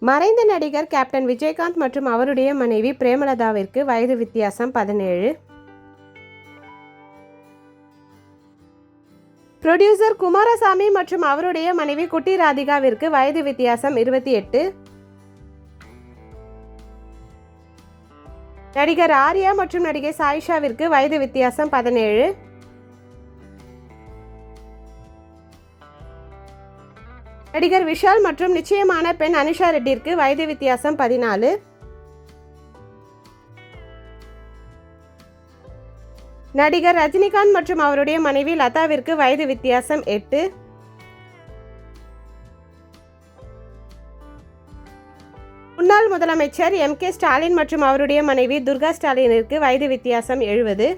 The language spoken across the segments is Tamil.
மறைந்த நடிகர் கேப்டன் விஜயகாந்த் மற்றும் அவருடைய மனைவி பிரேமலதாவிற்கு வயது வித்தியாசம் 17. புரொடியூசர் குமாரசாமி மற்றும் அவருடைய மனைவி குட்டி ராதிகாவிற்கு வயது வித்தியாசம் 28. நடிகர் ஆர்யா மற்றும் நடிகை சாயிஷாவிற்கு வயது வித்தியாசம் 17. நடிகர் விஷால் மற்றும் நிச்சயமான பெண் அனுஷா ரெட்டிற்கு வயது வித்தியாசம் 14. நடிகர் ரஜினிகாந்த் மற்றும் அவருடைய மனைவி லதாவிற்கு வயது வித்தியாசம் 8. முன்னாள் முதலமைச்சர் MK ஸ்டாலின் மற்றும் அவருடைய மனைவி துர்கா ஸ்டாலினிற்கு வயது வித்தியாசம் 70.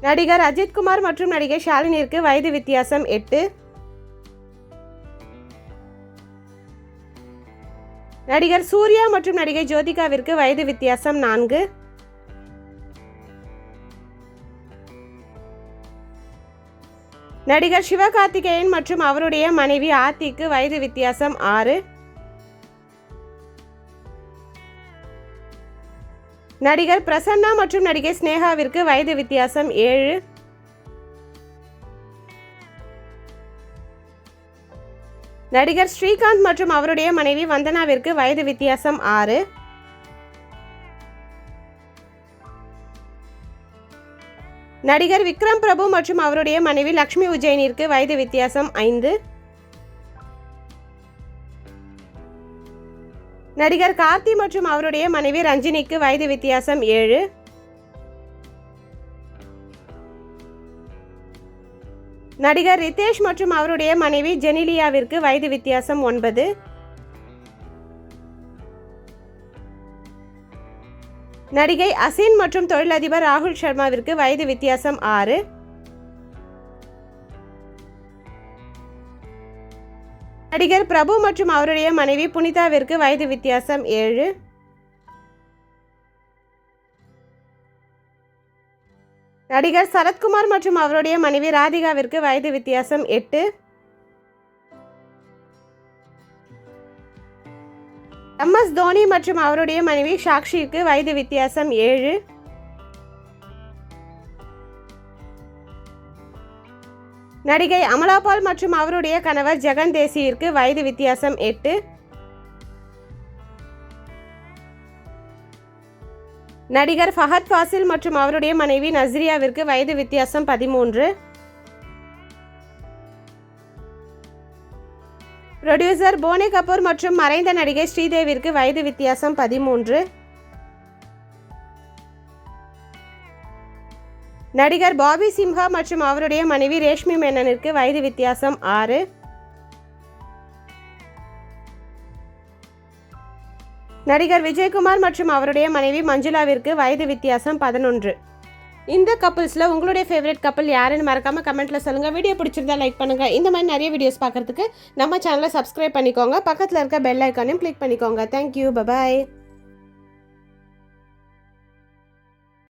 நடிகர் அஜித்குமார் மற்றும் நடிகை ஷாலினிற்கு வயது வித்தியாசம் 8. நடிகர் சூர்யா மற்றும் நடிகை ஜோதிகாவிற்கு வயது வித்தியாசம் 4. நடிகர் சிவகார்த்திகேயன் மற்றும் அவருடைய மனைவி ஆர்த்திக்கு வயது வித்தியாசம் 6. நடிகர் பிரசன்னா மற்றும் நடிகை ஸ்னேகாவிற்கு வயது வித்தியாசம் 7. நடிகர் ஸ்ரீகாந்த் மற்றும் அவருடைய மனைவி வந்தனாவிற்கு வயது வித்தியாசம் 6. நடிகர் விக்ரம் பிரபு மற்றும் அவருடைய மனைவி லக்ஷ்மி உஜயனிற்கு வயது வித்தியாசம் 5. நடிகர் கார்த்தி மற்றும் அவருடைய மனைவி ரஞ்சினிக்கு வயது வித்தியாசம் 7. நடிகர் ரிதேஷ் மற்றும் அவருடைய மனைவி ஜெனிலியாவிற்கு வயது வித்தியாசம் 9. நடிகை அசின் மற்றும் தொழிலதிபர் ராகுல் சர்மாவிற்கு வயது வித்தியாசம் 6. நடிகர் பிரபு மற்றும் அவருடைய மனைவி புனிதாவிற்கு வயது வித்தியாசம் 7. நடிகர் சரத்குமார் மற்றும் அவருடைய மனைவி ராதிகாவிற்கு வயது வித்தியாசம் 8. MS தோனி மற்றும் அவருடைய மனைவி சாக்ஷிக்கு வயது வித்தியாசம் 7. நடிகை அமலாபால் மற்றும் அவருடைய கணவர் ஜெகன் தேசியிற்கு வயது வித்தியாசம் 8. நடிகர் ஃபஹத் ஃபாசில் மற்றும் அவருடைய மனைவி நஸ்ரியாவிற்கு வயது வித்தியாசம் 13. புரொடியூசர் போனி கபூர் மற்றும் மறைந்த நடிகை ஸ்ரீதேவிற்கு வயது வித்தியாசம் 13. நடிகர் பாபி சிம்ஹா மற்றும் அவருடைய மனைவி ரேஷ்மி மேனனிற்கு வயது வித்தியாசம் 6. நடிகர் விஜயகுமார் மற்றும் அவருடைய மனைவி மஞ்சுளாவிற்கு வயது வித்தியாசம் 11. இந்த கப்புள்ஸில் உங்களுடைய ஃபேவரட் கப்புள் யாருன்னு மறக்காமல் கமெண்ட்டில் சொல்லுங்கள். வீடியோ பிடிச்சிருந்தா லைக் பண்ணுங்கள். இந்த மாதிரி நிறைய வீடியோஸ் பார்க்குறதுக்கு நம்ம சேனலை சப்ஸ்கிரைப் பண்ணிக்கோங்க. பக்கத்தில் இருக்க பெல் ஐக்கானையும் கிளிக் பண்ணிக்கோங்க. Thank you, bye bye.